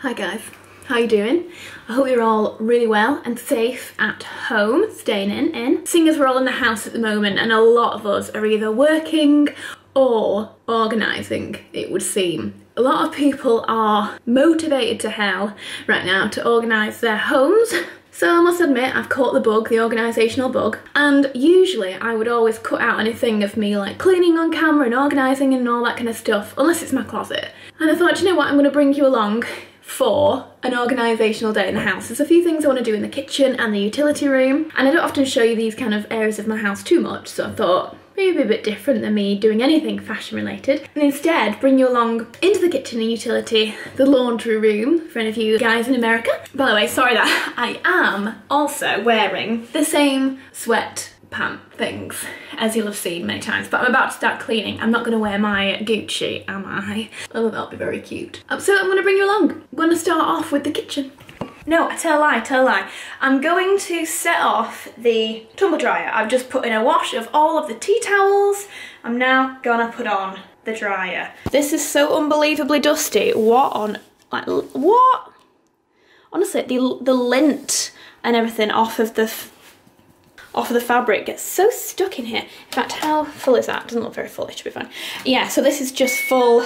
Hi guys, how you doing? I hope you're all really well and safe at home, staying in. Seeing as we're all in the house at the moment and a lot of us are either working or organising, it would seem. A lot of people are motivated to hell right now to organise their homes. So I must admit, I've caught the bug, the organisational bug, and usually I would always cut out anything of me like cleaning on camera and organising and all that kind of stuff, unless it's my closet. And I thought, you know what, I'm going to bring you along for an organisational day in the house. There's a few things I want to do in the kitchen and the utility room, and I don't often show you these kind of areas of my house too much, so I thought maybe a bit different than me doing anything fashion related, and instead bring you along into the kitchen and utility, the laundry room, for any of you guys in America. By the way, sorry that I am also wearing the same sweat pant things as you'll have seen many times, but I'm about to start cleaning. I'm not going to wear my Gucci, am I? Oh, that'll be very cute. So I'm going to bring you along. I'm going to start off with the kitchen. No, I tell a lie. I'm going to set off the tumble dryer. I've just put in a wash of all of the tea towels. I'm now gonna put on the dryer. This is so unbelievably dusty. What? Honestly, the lint and everything off of the fabric gets so stuck in here. In fact, how full is that? Doesn't look very full, it should be fine. Yeah, so this is just full.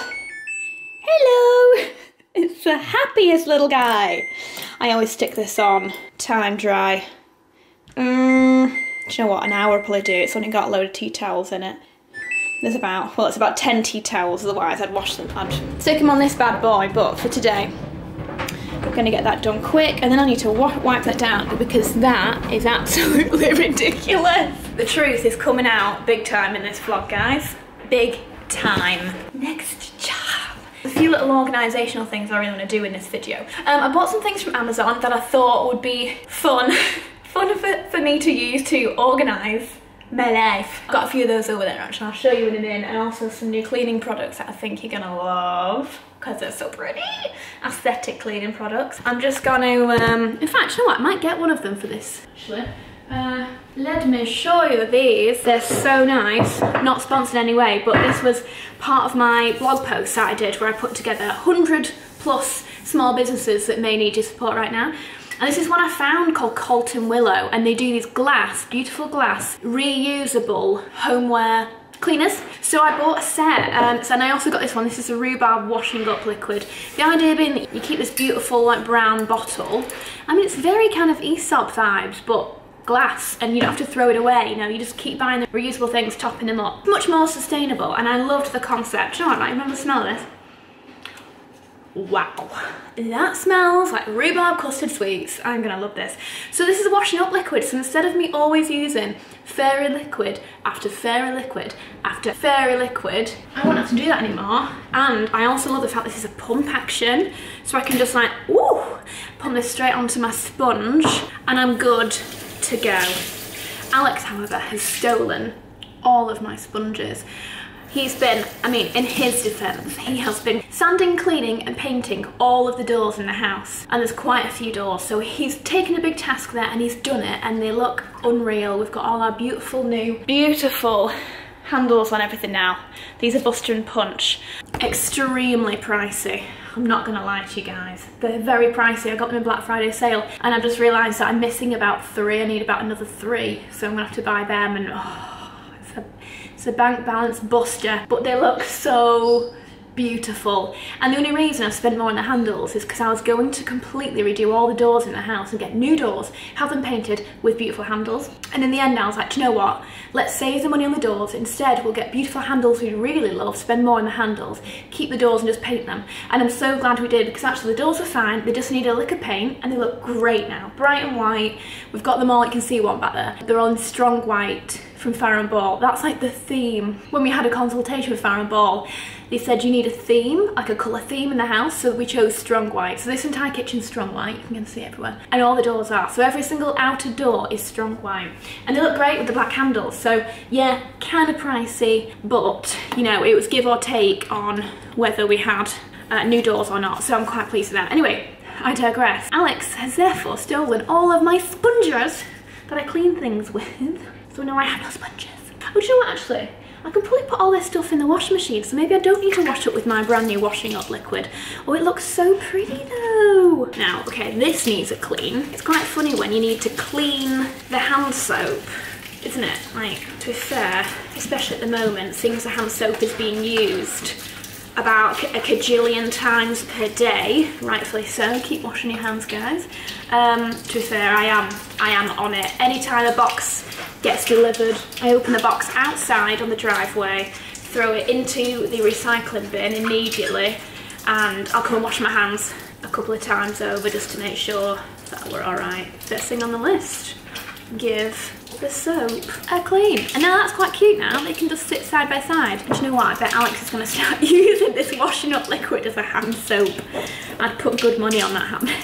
Hello! It's the happiest little guy. I always stick this on time dry. Do you know what? An hour will probably do. It's only got a load of tea towels in it. There's about, well, it's about 10 tea towels, otherwise I'd wash them. I'd stick them on this bad boy, but for today, I'm gonna get that done quick, and then I need to wipe that down because that is absolutely ridiculous. The truth is coming out big time in this vlog, guys. Big time. Next job. A few little organisational things I really want to do in this video. I bought some things from Amazon that I thought would be fun for me to use to organise my life. I've got a few of those over there actually, I'll show you in a minute, and also some new cleaning products that I think you're gonna love because they're so pretty. Aesthetic cleaning products. I'm just gonna, in fact, you know what, I might get one of them for this actually. Let me show you these. They're so nice. Not sponsored in any way, but this was part of my blog post that I did where I put together 100 plus small businesses that may need your support right now. And this is one I found called Colton Willow, and they do these glass, beautiful glass, reusable homeware cleaners. So I bought a set, and I also got this one. This is a rhubarb washing up liquid. The idea being that you keep this beautiful like brown bottle. I mean, it's very kind of Aesop vibes, but glass, and you don't have to throw it away, you know, you just keep buying the reusable things, topping them up. Much more sustainable, and I loved the concept. You know what, I remember the smell of this. Wow, that smells like rhubarb custard sweets. I'm gonna love this. So this is a washing up liquid, so instead of me always using fairy liquid after fairy liquid after fairy liquid, I won't have to do that anymore. And I also love the fact this is a pump action, so I can just like, woo, pump this straight onto my sponge, and I'm good to go. Alex, however, has stolen all of my sponges. He's been, I mean, in his defense, he has been sanding, cleaning and painting all of the doors in the house, and there's quite a few doors, so he's taken a big task there and he's done it, and they look unreal. We've got all our beautiful new, beautiful handles on everything now. These are Buster and Punch. Extremely pricey. I'm not gonna lie to you guys. They're very pricey. I got them in Black Friday sale, and I've just realised that I'm missing about 3. I need about another 3, so I'm gonna have to buy them, and oh, it's a bank balance buster, but they look so beautiful. And the only reason I've spent more on the handles is because I was going to completely redo all the doors in the house and get new doors, have them painted with beautiful handles. And in the end I was like, do you know what? Let's save the money on the doors. Instead we'll get beautiful handles we really love, spend more on the handles, keep the doors and just paint them. And I'm so glad we did, because actually the doors are fine, they just need a lick of paint, and they look great now. Bright and white. We've got them all, you can see one back there. They're all in strong white from Farrow & Ball. That's like the theme. When we had a consultation with Farrow & Ball, they said you need a theme, like a colour theme in the house, so we chose strong white. So this entire kitchen's strong white, you can see it everywhere. And all the doors are, so every single outer door is strong white. And they look great with the black handles, so yeah, kind of pricey, but you know, it was give or take on whether we had new doors or not, so I'm quite pleased with that. Anyway, I digress. Alex has therefore stolen all of my sponges that I clean things with, so now I have no sponges. Oh, do you know what, actually? I can probably put all this stuff in the washing machine, so maybe I don't need to wash up with my brand new washing up liquid. Oh, it looks so pretty though. Now, okay, this needs a clean. It's quite funny when you need to clean the hand soap, isn't it? Like, to be fair, especially at the moment, seeing as the hand soap is being used about a cajillion times per day, rightfully so. Keep washing your hands, guys. To be fair, I am on it. Anytime a box gets delivered, I open the box outside on the driveway, throw it into the recycling bin immediately, and I'll come and wash my hands a couple of times over just to make sure that we're all right. First thing on the list, give the soap a clean. And now that's quite cute now. They can just sit side by side. And do you know what? I bet Alex is going to start using this washing up liquid as a hand soap. I'd put good money on that happening.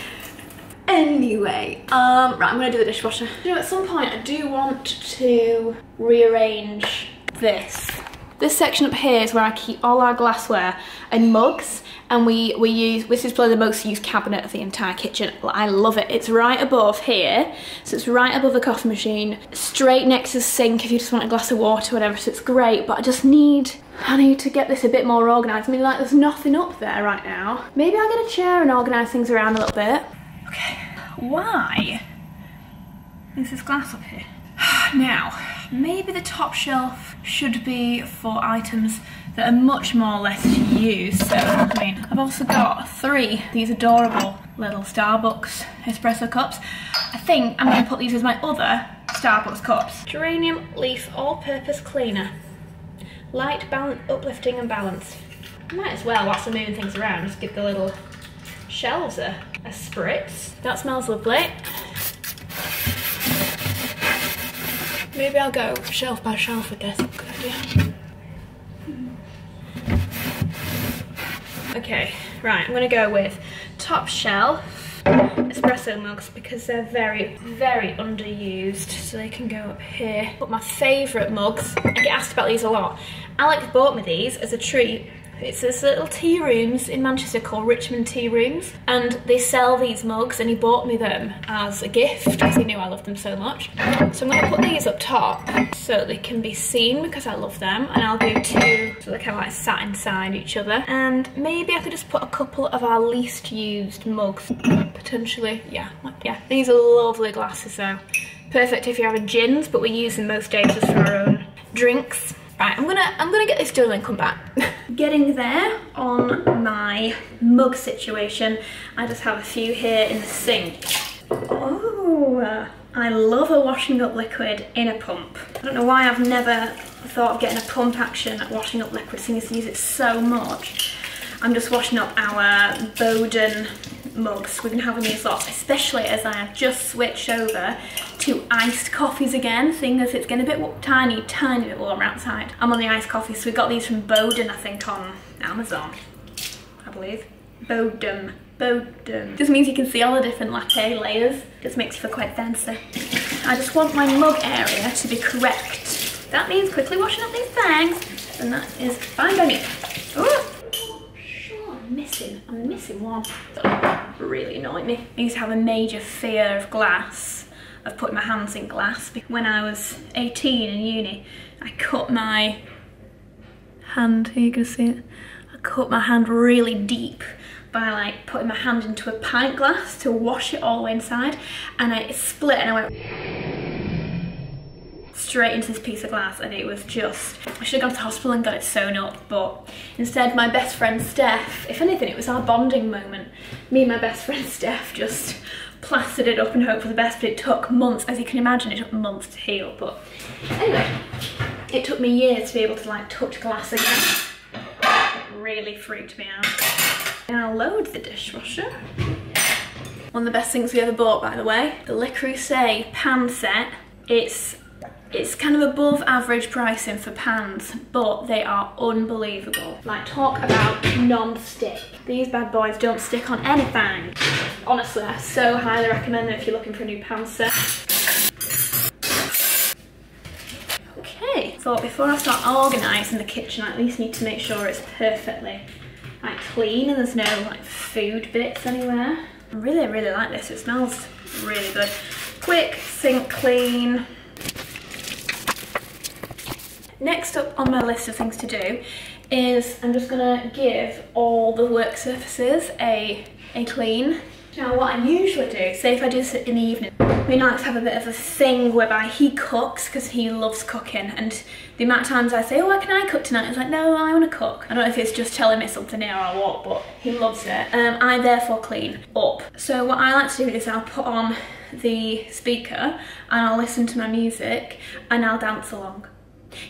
Anyway, right, I'm going to do the dishwasher. You know, at some point I do want to rearrange this. This section up here is where I keep all our glassware and mugs, and we use, this is probably the most used cabinet of the entire kitchen. I love it. It's right above here, so it's right above the coffee machine, straight next to the sink if you just want a glass of water or whatever, so it's great, but I need to get this a bit more organised. I mean, like, there's nothing up there right now. Maybe I'll get a chair and organise things around a little bit. Okay, why is this glass up here? Now, maybe the top shelf should be for items that are much more less used. So, I mean, I've also got 3 these adorable little Starbucks espresso cups. I think I'm going to put these as my other Starbucks cups. Geranium leaf all-purpose cleaner. Light, uplifting and balanced. Might as well, whilst I'm moving things around, just give the little shelves a spritz. That smells lovely. Maybe I'll go shelf by shelf with this. Good idea. Okay, right, I'm gonna go with top shelf espresso mugs because they're very, very underused, so they can go up here. But my favourite mugs, I get asked about these a lot. Alex bought me these as a treat. It's this little tea rooms in Manchester called Richmond Tea Rooms, and they sell these mugs, and he bought me them as a gift because he knew I loved them so much. So I'm going to put these up top so they can be seen because I love them, and I'll do 2 so they're kind of like sat inside each other. And maybe I could just put a couple of our least used mugs, potentially. Yeah, these are lovely glasses though. Perfect if you're having gins, but we use them most days just for our own drinks. Right, I'm gonna get this done and come back. Getting there on my mug situation. I just have a few here in the sink. Oh, I love a washing up liquid in a pump. I don't know why I've never thought of getting a pump action at washing up liquid, seeing as I use it so much. I'm just washing up our Bowden mugs. We've been having these lots, especially as I have just switched over to iced coffees again, seeing as it's getting a bit tiny bit warmer outside. I'm on the iced coffee, so we got these from Bowden, I think, on Amazon, I believe. Bowden. Just means you can see all the different latte layers. Just makes you feel quite fancy. I just want my mug area to be correct. That means quickly washing up these bags, and that is fine by me. Oh, sure, I'm missing one. That really annoyed me. I used to have a major fear of glass, of putting my hands in glass. When I was 18 in uni, I cut my hand, here you can see it, I cut my hand really deep by like putting my hand into a pint glass to wash it all the way inside, and it split and I went straight into this piece of glass, and it was just, I should have gone to hospital and got it sewn up, but instead my best friend Steph, if anything it was our bonding moment, me and my best friend Steph just plastered it up and hoped for the best, but it took months, as you can imagine, it took months to heal. But anyway, it took me years to be able to like touch glass again. It really freaked me out. Now load the dishwasher. One of the best things we ever bought, by the way, the Le Creuset pan set. It's kind of above average pricing for pans, but they are unbelievable. Like, talk about non-stick. These bad boys don't stick on anything. Honestly, I so highly recommend them if you're looking for a new pan set. Okay, thought before I start organising the kitchen, I at least need to make sure it's perfectly like clean and there's no like food bits anywhere. I really, really like this. It smells really good. Quick sink clean. Next up on my list of things to do is I'm just gonna give all the work surfaces a clean. Now what I usually do, say if I do this in the evening, me and Alex have a bit of a thing whereby he cooks because he loves cooking, and the amount of times I say, oh, can I cook tonight? He's like, no, I want to cook. I don't know if it's just telling me something here or what, but he loves it. I therefore clean up. So what I like to do is I'll put on the speaker and I'll listen to my music and I'll dance along.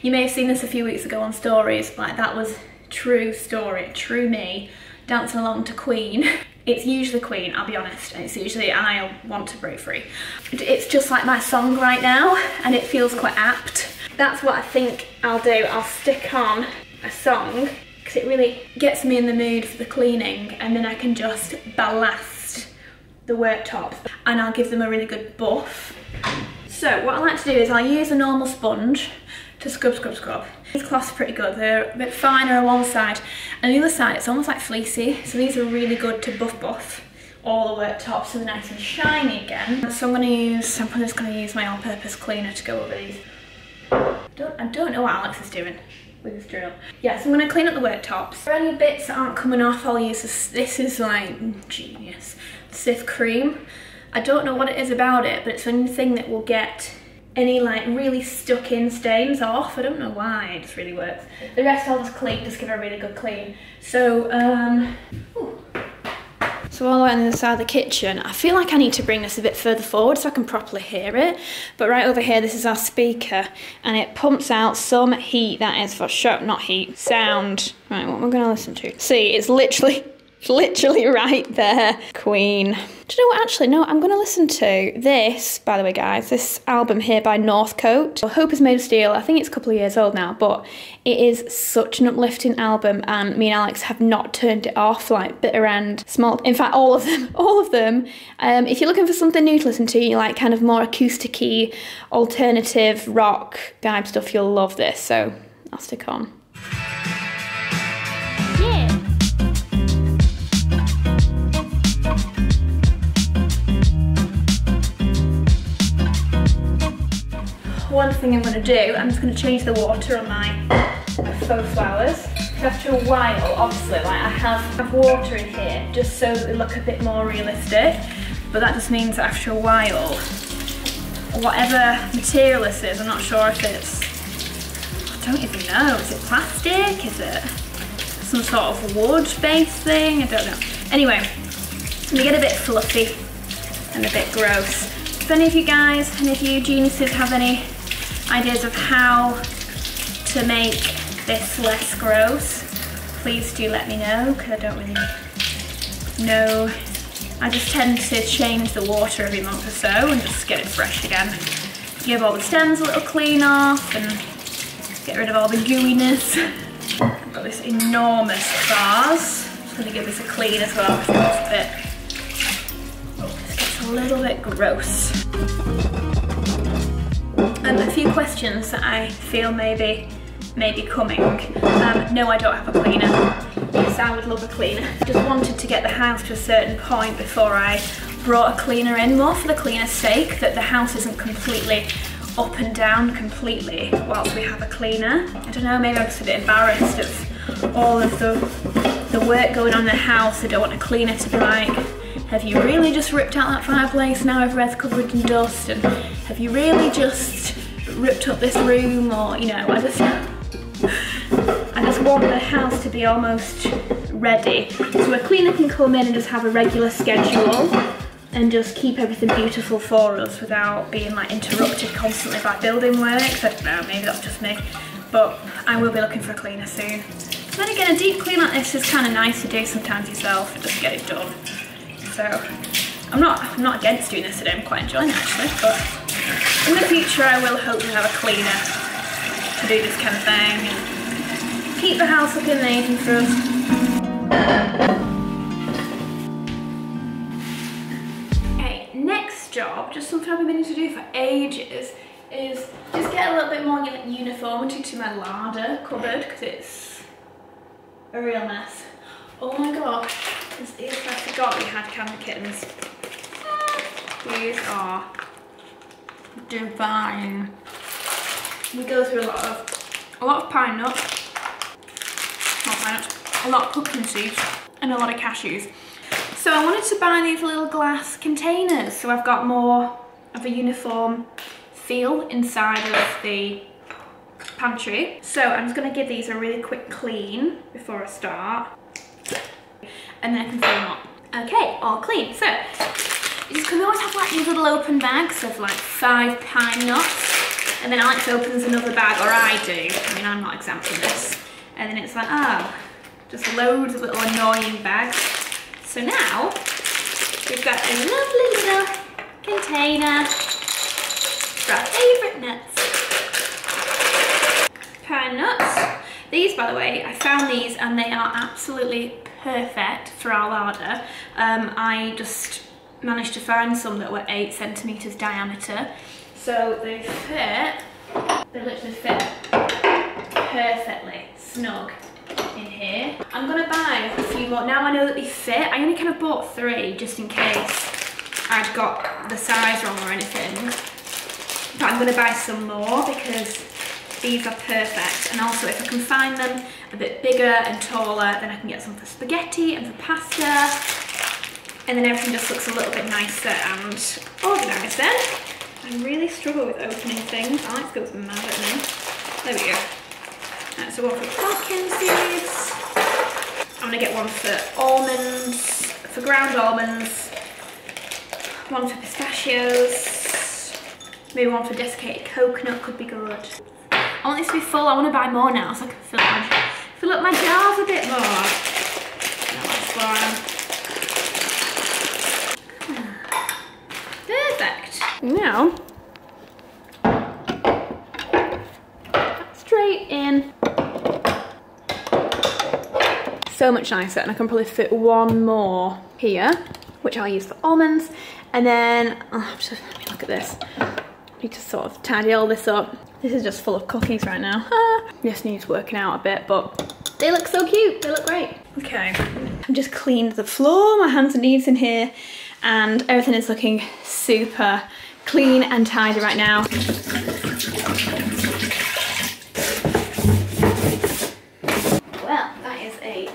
You may have seen this a few weeks ago on stories, like that was true story, true me, dancing along to Queen. It's usually Queen, I'll be honest, and it's usually I Want to Break Free. It's just like my song right now, and it feels quite apt. That's what I think I'll do. I'll stick on a song, because it really gets me in the mood for the cleaning, and then I can just ballast the worktops, and I'll give them a really good buff. So what I like to do is I'll use a normal sponge to scrub. These cloths are pretty good. They're a bit finer on one side, and the other side it's almost like fleecy, so these are really good to buff all the worktops so they're nice and shiny again. So I'm just going to use my all-purpose cleaner to go over these. I don't know what Alex is doing with his drill. Yeah, so I'm going to clean up the worktops. For any bits that aren't coming off, I'll use this is like genius, Sif cream. I don't know what it is about it, but it's the only thing that will get any like really stuck in stains off. I don't know why, it just really works. The rest I'll just clean, just give it a really good clean. So so all the way on the other side of the kitchen, I feel like I need to bring this a bit further forward so I can properly hear it. But right over here, this is our speaker, and it pumps out some heat, that is for show, not heat, sound. Right, what am I gonna listen to? See, it's literally right there. Queen. Do you know what, actually, no, I'm gonna listen to this, by the way guys, this album here by Northcote. Hope is Made of Steel. I think it's a couple of years old now, but it is such an uplifting album, and me and Alex have not turned it off, like Bitter End, Small, in fact all of them. If you're looking for something new to listen to, you like kind of more acoustic-y, alternative rock vibe stuff, you'll love this, so I'll stick on. One thing I'm going to do, I'm just going to change the water on my faux flowers. After a while, obviously, like I have water in here just so that they look a bit more realistic, but that just means that after a while, whatever material this is, I'm not sure if it's, I don't even know, is it plastic? Is it some sort of wood-based thing? I don't know. Anyway, it's going to get a bit fluffy and a bit gross. If any of you guys, any of you geniuses have any ideas of how to make this less gross, please do let me know, because I don't really know. I just tend to change the water every month or so and just get it fresh again. Give all the stems a little clean off and get rid of all the gooiness. I've got this enormous vase. I'm just going to give this a clean as well, because it gets a little bit gross. A few questions that I feel may be coming. No, I don't have a cleaner. Yes, I would love a cleaner. I just wanted to get the house to a certain point before I brought a cleaner in, more for the cleaner's sake, that the house isn't completely up and down completely whilst we have a cleaner. I don't know, maybe I'm just a bit embarrassed of all of the work going on in the house. I don't want a cleaner to be like, have you really just ripped out that fireplace now everywhere's covered in dust, and have you really just ripped up this room, or, you know, I just want the house to be almost ready so a cleaner can come in and just have a regular schedule and just keep everything beautiful for us without being like interrupted constantly by building work. I don't know, maybe that's just me, but I will be looking for a cleaner soon. Then again, a deep clean like this is kind of nice to do sometimes yourself and just get it done. So I'm not against doing this today, I'm quite enjoying it actually, but in the future I will hopefully have a cleaner to do this kind of thing and keep the house looking amazing for us. Okay, next job, just something I've been meaning to do for ages, is just get a little bit more uniformity to my larder cupboard, because it's a real mess. Oh my gosh, I forgot we had candy kittens. These are divine. We go through a lot of a lot of pine nuts, not pine nuts, a lot of pumpkin seeds, and a lot of cashews. So I wanted to buy these little glass containers so I've got more of a uniform feel inside of the pantry. So I'm just going to give these a really quick clean before I start, and then I can fill them up. Okay, all clean. So you can always have like these little open bags of like 5 pine nuts, and then Alex opens another bag, or I do, I mean I'm not exempt from this, and then it's like, oh, just loads of little annoying bags. So now we've got a lovely little container for our favourite nuts. Pine nuts. These, by the way, I found these and they are absolutely perfect for our larder. I just managed to find some that were 8 centimetres diameter. So they literally fit perfectly snug in here. I'm gonna buy a few more. Now I know that they fit, I only kind of bought 3 just in case I'd got the size wrong or anything. But I'm gonna buy some more because these are perfect. And also if I can find them a bit bigger and taller, then I can get some for spaghetti and for pasta. And then everything just looks a little bit nicer and organised then. I really struggle with opening things. Alex goes mad at me. There we go. Right, so one for pumpkin seeds. I'm gonna get one for almonds, for ground almonds. One for pistachios. Maybe one for desiccated coconut could be good. I want this to be full. I want to buy more now so I can fill up my jars a bit more. That's one. Perfect. Now, straight in. So much nicer, and I can probably fit one more here, which I'll use for almonds. And then I'll have to, let me look at this. I need to sort of tidy all this up. This is just full of cookies right now. This needs working out a bit, but they look so cute. They look great. Okay, I've just cleaned the floor, my hands and knees in here, and everything is looking super clean and tidy right now. Well, that is a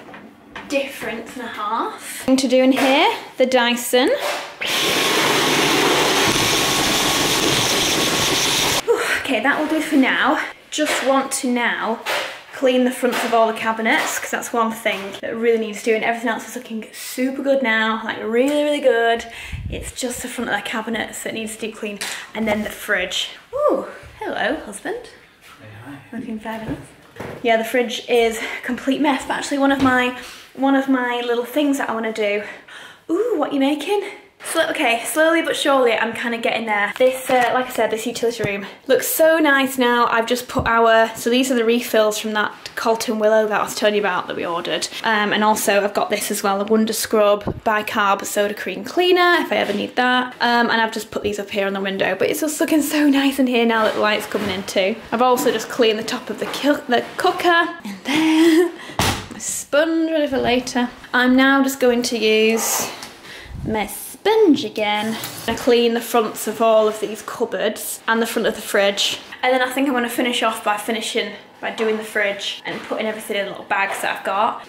difference and a half. Going to do in here, the Dyson. Okay, that will do for now. Just want to now clean the fronts of all the cabinets because that's one thing that really needs doing. Everything else is looking super good now, like really, really good. It's just the front of the cabinets that needs deep clean, and then the fridge. Ooh, hello, husband. Hey, hi. Looking fabulous. Yeah, the fridge is a complete mess, but actually one of my little things that I want to do. Ooh, what are you making? So, okay, slowly but surely I'm kind of getting there. This, like I said, this utility room looks so nice now. I've just put so these are the refills from that Colton Willow that I was telling you about that we ordered. And also I've got this as well, a Wonder Scrub bicarb soda cream cleaner if I ever need that. And I've just put these up here on the window, but it's just looking so nice in here now that the light's coming in too. I've also just cleaned the top of the cooker, and there, my sponge ready for later. I'm now just going to use my sponge again. I clean the fronts of all of these cupboards and the front of the fridge, and then I think I'm going to finish off by doing the fridge and putting everything in little bags that I've got.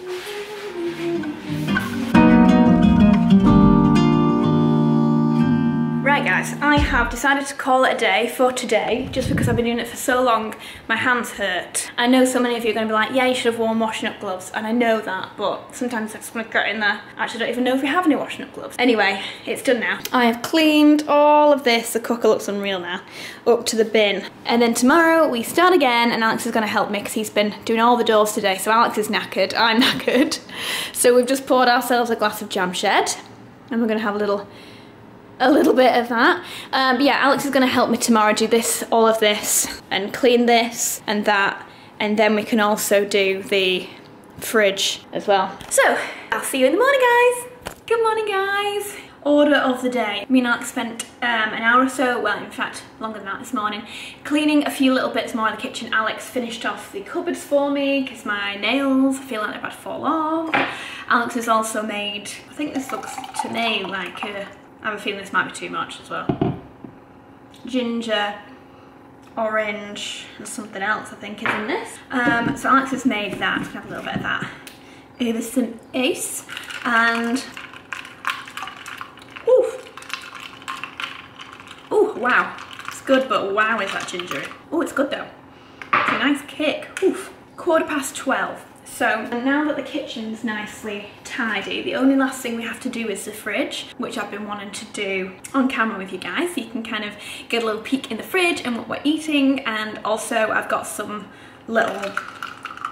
Right guys, I have decided to call it a day for today, just because I've been doing it for so long, my hands hurt. I know so many of you are going to be like, yeah, you should have worn washing up gloves, and I know that, but sometimes I just want to get in there. I actually don't even know if we have any washing up gloves. Anyway, it's done now. I have cleaned all of this, the cooker looks unreal now, up to the bin. And then tomorrow we start again, and Alex is going to help me because he's been doing all the doors today, so Alex is knackered, I'm knackered. So we've just poured ourselves a glass of jam shed, and we're going to have a little bit of that. But yeah, Alex is going to help me tomorrow do this, all of this, and clean this and that, and then we can also do the fridge as well. So I'll see you in the morning, guys. Good morning, guys. Order of the day. Me and Alex spent an hour or so, well in fact longer than that this morning, cleaning a few little bits more in the kitchen. Alex finished off the cupboards for me because my nails, I feel like they're about to fall off. Alex has also made, I think this looks to me like I have a feeling this might be too much as well. Ginger orange and something else, I think, is in this. So Alex has made that. I'm gonna have a little bit of that over some ice, and ooh, wow, it's good, but wow, is that gingery. Oh, it's good though. It's a nice kick. Oof. 12:15. So now that the kitchen's nicely tidy, the only last thing we have to do is the fridge, which I've been wanting to do on camera with you guys, so you can kind of get a little peek in the fridge and what we're eating. And also I've got some little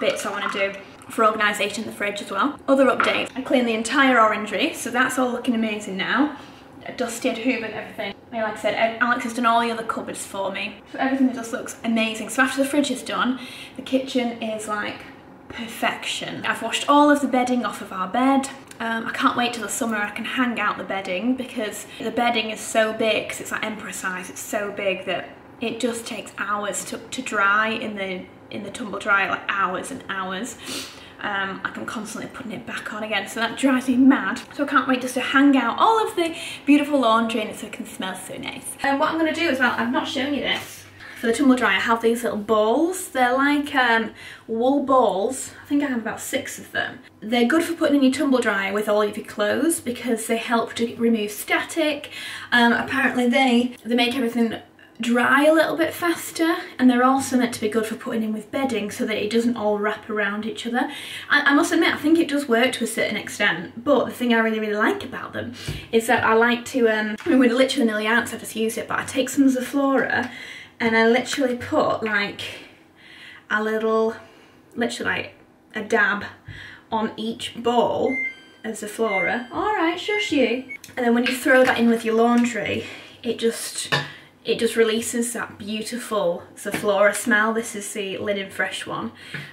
bits I want to do for organisation in the fridge as well. Other updates, I cleaned the entire orangery, so that's all looking amazing now. Dusted, hoovered, everything. Like I said, Alex has done all the other cupboards for me, so everything just looks amazing. So after the fridge is done, the kitchen is like perfection. I've washed all of the bedding off of our bed. I can't wait till the summer I can hang out the bedding, because the bedding is so big, because it's like emperor size, it's so big that it just takes hours to dry in the tumble dryer, like hours and hours. Like I'm constantly putting it back on again, so that drives me mad. So I can't wait just to hang out all of the beautiful laundry in it so it can smell so nice. And what I'm going to do as well, I've not shown you this. For the tumble dryer, I have these little balls. They're like wool balls. I think I have about 6 of them. They're good for putting in your tumble dryer with all of your clothes because they help to remove static. Apparently they make everything dry a little bit faster, and they're also meant to be good for putting in with bedding so that it doesn't all wrap around each other. I must admit, I think it does work to a certain extent, but the thing I really like about them is that I like to, I mean, we're literally nearly out, so I just use it, but I take some Inthefrow and I literally put like a little, literally like a dab on each ball of Inthefrow. Alright, shush you. And then when you throw that in with your laundry, it just releases that beautiful Inthefrow smell. This is the linen fresh one,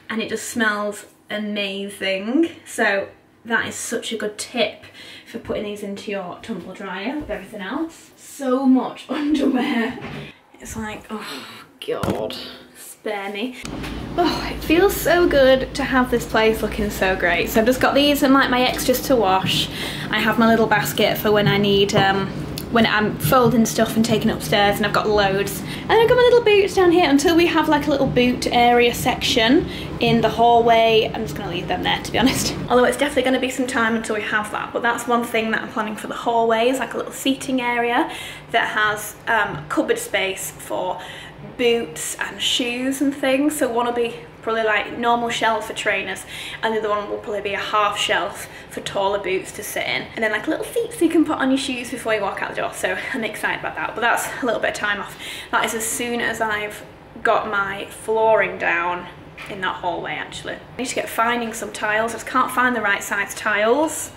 and it just smells amazing. So that is such a good tip for putting these into your tumble dryer with everything else. So much underwear. It's like, oh God, spare me. Oh, it feels so good to have this place looking so great. So I've just got these and like my extras to wash. I have my little basket for when I need, when I'm folding stuff and taking upstairs, and I've got loads. And I've got my little boots down here until we have like a little boot area section in the hallway. I'm just gonna leave them there, to be honest. Although it's definitely gonna be some time until we have that, but that's one thing that I'm planning for the hallway, is like a little seating area that has cupboard space for boots and shoes and things. So one will be probably like normal shelf for trainers, and the other one will probably be a half shelf for taller boots to sit in, and then like a little seat so you can put on your shoes before you walk out the door. So I'm excited about that, but that's a little bit of time off. That is as soon as I've got my flooring down in that hallway. Actually, I need to get finding some tiles. I just can't find the right size tiles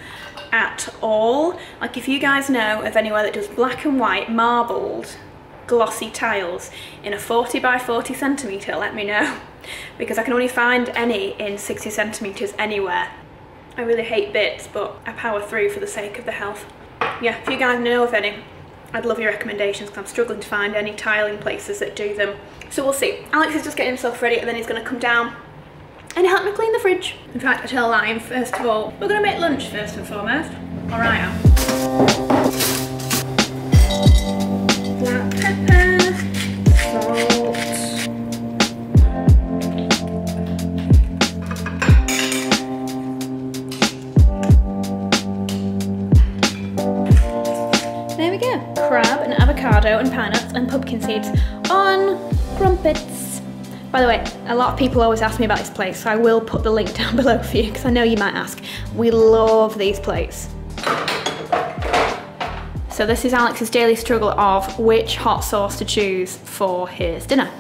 at all. Like if you guys know of anywhere that does black and white marbled glossy tiles in a 40 by 40 centimetre, let me know, because I can only find any in 60 centimetres anywhere. I really hate bits, but I power through for the sake of the health. Yeah, if you guys know of any, I'd love your recommendations, because I'm struggling to find any tiling places that do them. So we'll see. Alex is just getting himself ready, and then he's going to come down and help me clean the fridge. In fact, I tell a lie, first of all, we're going to make lunch first and foremost. Alright. Black pepper, salt. There we go. Crab and avocado and pineapples and pumpkin seeds on crumpets. By the way, a lot of people always ask me about this place, so I will put the link down below for you, because I know you might ask. We love these plates. So this is Alex's daily struggle of which hot sauce to choose for his dinner.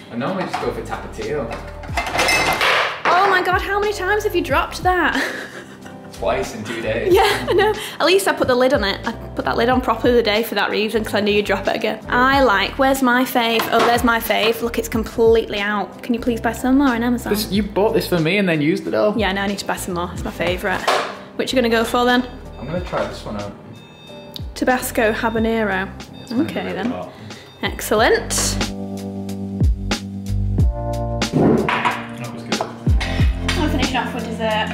I normally just go for tapatio. Oh my God, how many times have you dropped that? Twice in 2 days. Yeah, I know. At least I put the lid on it. I put that lid on properly the day for that reason, because I knew you'd drop it again. I like, where's my fave? Oh, there's my fave. Look, it's completely out. Can you please buy some more on Amazon? You bought this for me and then used it all? Yeah, no, I need to buy some more. It's my favourite. Which are you gonna go for then? I'm gonna try this one out. Tabasco habanero. Okay then. Hot. Excellent. That was good. I'll finish it off with dessert.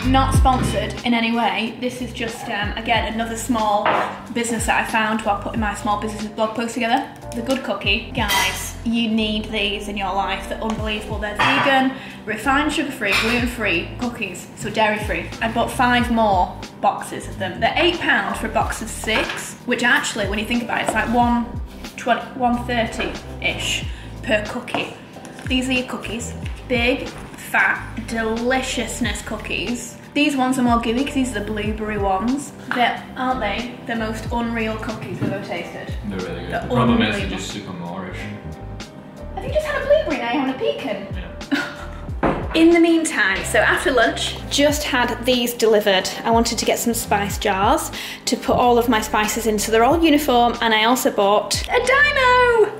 Not sponsored in any way. This is just, again, another small business that I found while putting my small business blog post together. The Good Cookie. Guys, you need these in your life. They're unbelievable. They're vegan, refined sugar-free, gluten-free cookies, so dairy-free. I bought 5 more boxes of them. They're £8 for a box of 6, which actually, when you think about it, it's like $1.30-ish per cookie. These are your cookies. Big, fat, deliciousness cookies. These ones are more gooey because these are the blueberry ones. Aren't they the most unreal cookies we've ever tasted? They're really good. The problem is they're just super Moorish. Have you just had a blueberry now? You having a pecan? Yeah. In the meantime, so after lunch, just had these delivered. I wanted to get some spice jars to put all of my spices in, so they're all uniform, and I also bought a dino!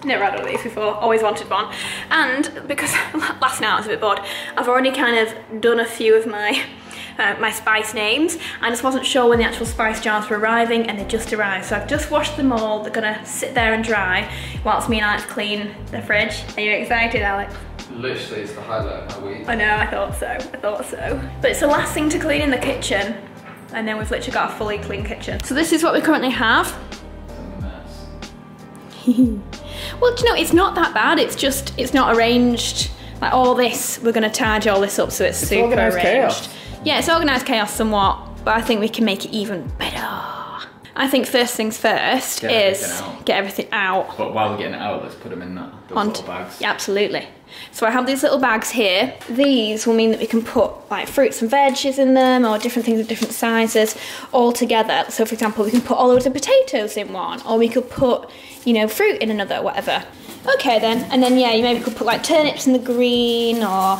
Never had one of these before, always wanted one. And because last night I was a bit bored, I've already kind of done a few of my my spice names. I just wasn't sure when the actual spice jars were arriving, and they just arrived. So I've just washed them all. They're gonna sit there and dry whilst me and Alex clean the fridge. Are you excited, Alex? Literally, it's the highlight of my week. I know, I thought so. But it's the last thing to clean in the kitchen, and then we've literally got a fully clean kitchen. So this is what we currently have. Well, do you know, it's not that bad. It's just, it's not arranged. Like all this, we're gonna tidy all this up so it's super organised arranged. Chaos. Yeah, it's organised chaos somewhat, but I think we can make it even better. I think first things first is get everything out. But while we're getting it out, let's put them in those little bags. Yeah, absolutely. So I have these little bags here. These will mean that we can put like fruits and veggies in them, or different things of different sizes all together. So for example, we can put all of the potatoes in one, or we could put, you know, fruit in another, whatever. Okay then, and then yeah, you maybe could put like turnips in the green, or,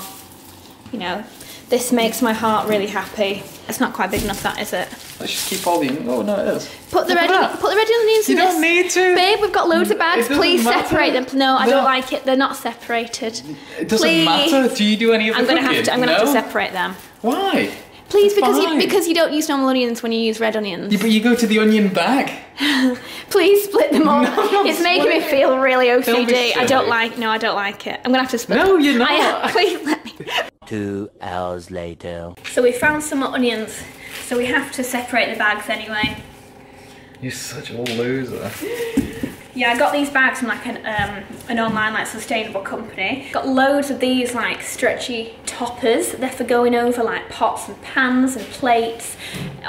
you know, this makes my heart really happy. It's not quite big enough, that, is it? Let's just keep all the, oh no it is. Put the red onions in this. You don't need to. Babe, we've got loads of bags, please separate them. No, I don't like it, they're not separated. It doesn't matter, do you do any of the cooking? I'm gonna have to separate them. Why? Please, because you don't use normal onions when you use red onions. Yeah, but you go to the onion bag. Please split them all. No, it's making me feel really OCD. I don't like it. I'm gonna have to split them. No, you're not. Please let me. 2 hours later. So we found some more onions, so we have to separate the bags anyway. You're such a loser. Yeah, I got these bags from like an online like sustainable company. Got loads of these like stretchy toppers. They're for going over like pots and pans and plates,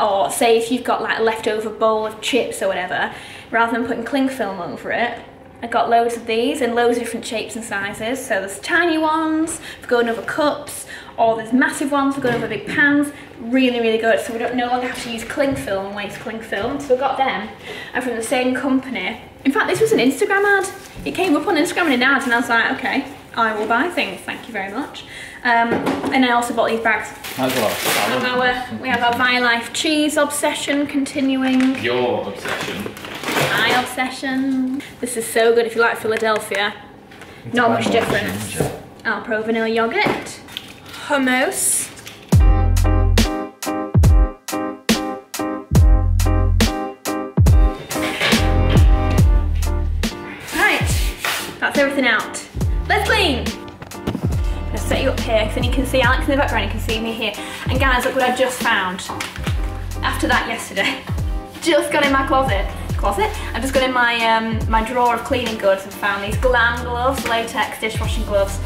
or say if you've got like a leftover bowl of chips or whatever, rather than putting cling film over it. I got loads of these in loads of different shapes and sizes. So there's tiny ones for going over cups, or there's massive ones for going over big pans. Really, really good. So we don't no longer have to use cling film and waste cling film. So we got them, and from the same company. In fact, this was an Instagram ad. It came up on Instagram in an ad, and I was like, okay, I will buy things. Thank you very much. And I also bought these bags. That's a lot of salad. We have our Vi-Life cheese obsession continuing. Your obsession. My obsession. This is so good if you like Philadelphia. Not much difference. Alpro vanilla yogurt. Hummus. Right, that's everything out. Let's clean. I'm gonna set you up here because then you can see Alex in the background, you can see me here. And guys, look what I just found. After that yesterday. Just got in my closet. I've just got in my my drawer of cleaning goods and found these glam gloves, latex dishwashing gloves.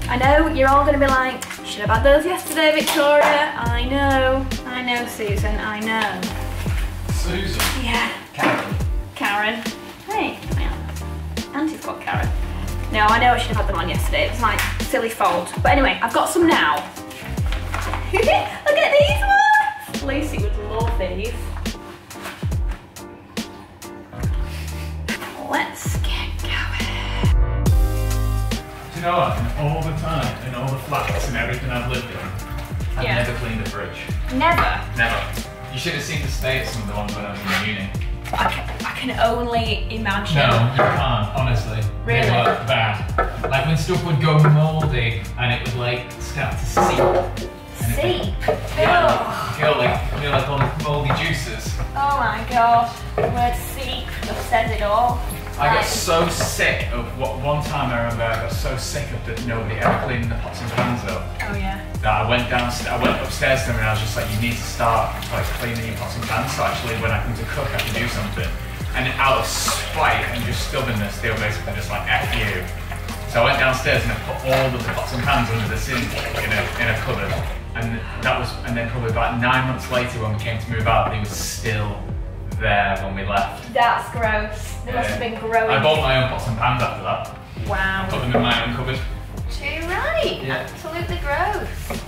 I know you're all gonna be like, you should have had those yesterday, Victoria. I know, Susan, I know. Susan? Yeah. Karen. Hey, my auntie's called Karen. No, I know I should have had them on yesterday. It was my silly fault. But anyway, I've got some now. Look at these ones! Lucy would love these. Let's get going. Do you know what? All the time, in all the flats and everything I've lived in, I've never cleaned a fridge. Never? Never. You should have seen the state of some of the ones when I was in uni. I can only imagine. No, you can't, honestly. Really? They were bad. Like when stuff would go mouldy and it would like start to seep. Seep? Yeah, feel like all the mouldy juices. Oh my god, the word seep says it all. I got so sick of one time I remember I got so sick of that nobody ever cleaning the pots and pans up. Oh yeah. That I went upstairs to them and I was just like, you need to start like cleaning your pots and pans so actually when I come to cook I can do something. And out of spite and just stubbornness, they were basically just like, F you. So I went downstairs and I put all of the pots and pans under the sink in a cupboard. And then probably about 9 months later when we came to move out, they were still there when we left. That's gross. They must have been growing. I bought my own pots and pans after that. Wow. Put them in my own cupboard. Too right. Yeah. Absolutely gross.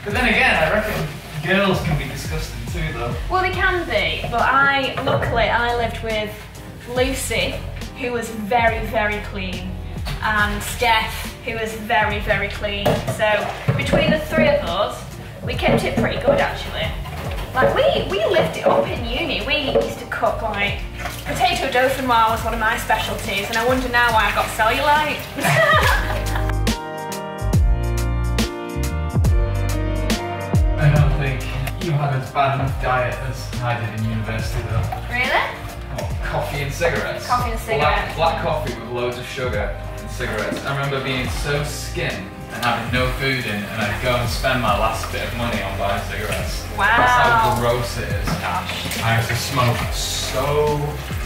But then again, I reckon girls can be disgusting too though. Well, they can be, but luckily I lived with Lucy, who was very, very clean, and Steph, who was very, very clean. So between the three of us, we kept it pretty good actually. Like we lived it up in uni. We used to cook like potato dauphinoise was one of my specialties, and I wonder now why I've got cellulite. I don't think you had as bad enough diet as I did in university though. Really? Oh, coffee and cigarettes. Coffee and cigarettes. Black coffee with loads of sugar and cigarettes. I remember being so skint and having no food in, and I'd go and spend my last bit of money on buying cigarettes. Wow. That's how gross it is. Gosh. I used to smoke so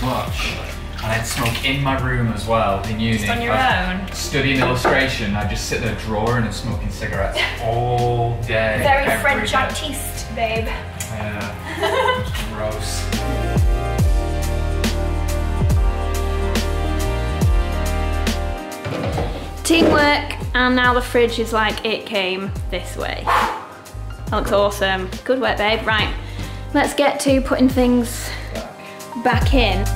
much. And I'd smoke in my room as well, in uni. Just on your own? Studying illustration, I'd just sit in a drawer and smoking cigarettes all day. Very French artiste, babe. Yeah. Gross. Teamwork, and now the fridge is like it came this way. That looks awesome. Good work, babe. Right, let's get to putting things back in.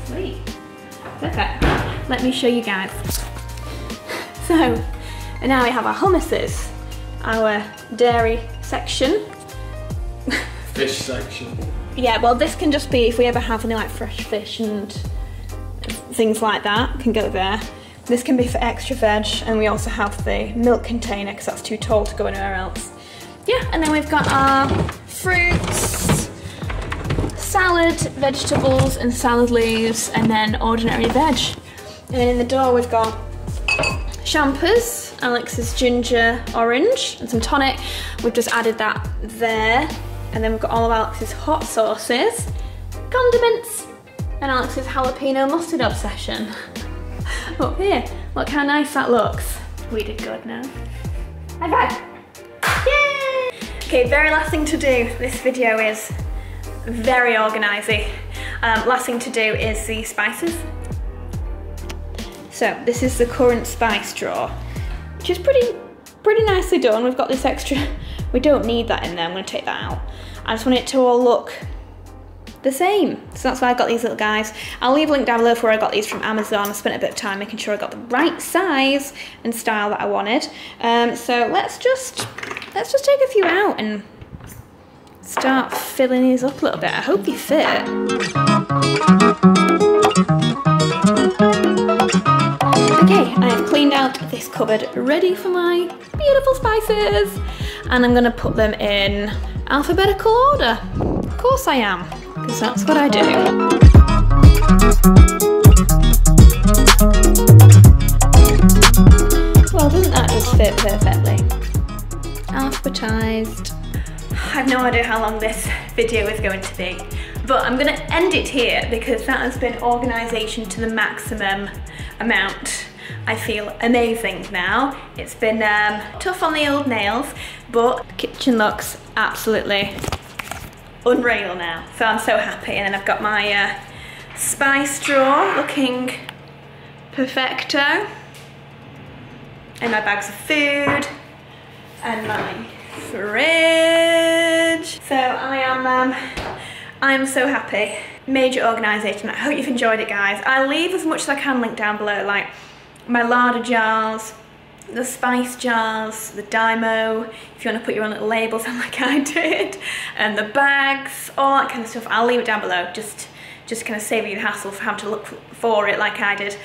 Sweet. Perfect. Let me show you guys. So, and now we have our hummuses, our dairy section. Fish section. Yeah, well this can just be if we ever have any like fresh fish and things like that, can go there. This can be for extra veg, and we also have the milk container because that's too tall to go anywhere else. Yeah, and then we've got our fruits, salad, vegetables and salad leaves, and then ordinary veg. And then in the door we've got champers, Alex's ginger orange, and some tonic. We've just added that there. And then we've got all of Alex's hot sauces, condiments, and Alex's jalapeno mustard obsession. Up here, look how nice that looks. We did good now. High five! Yay! Okay, very last thing to do. This video is very organising. Last thing to do is the spices. So this is the current spice drawer, which is pretty nicely done. We've got this extra, we don't need that in there, I'm gonna take that out. I just want it to all look the same. So that's why I got these little guys. I'll leave a link down below for where I got these from Amazon. I spent a bit of time making sure I got the right size and style that I wanted. So let's just take a few out and start filling these up a little bit. I hope they fit. Okay, I have cleaned out this cupboard, ready for my beautiful spices. And I'm gonna put them in alphabetical order. Of course I am, because that's what I do. Well, doesn't that just fit perfectly? Alphabetized. I have no idea how long this video is going to be, but I'm gonna end it here because that has been organisation to the maximum amount. I feel amazing now. It's been tough on the old nails, but the kitchen looks absolutely unreal now. So I'm so happy. And then I've got my spice drawer looking perfecto. And my bags of food. And my fridge. So I am so happy. Major organisation. I hope you've enjoyed it, guys. I'll leave as much as I can linked down below, like my larder jars, the spice jars, the Dymo, if you want to put your own little labels on like I did, and the bags, all that kind of stuff. I'll leave it down below, just kind of save you the hassle for having to look for it like I did.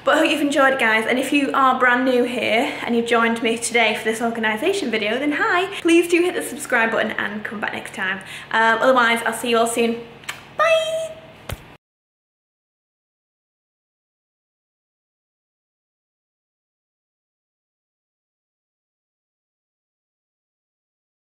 But I hope you've enjoyed it, guys, and if you are brand new here and you've joined me today for this organisation video, then hi! Please do hit the subscribe button and come back next time. Otherwise, I'll see you all soon.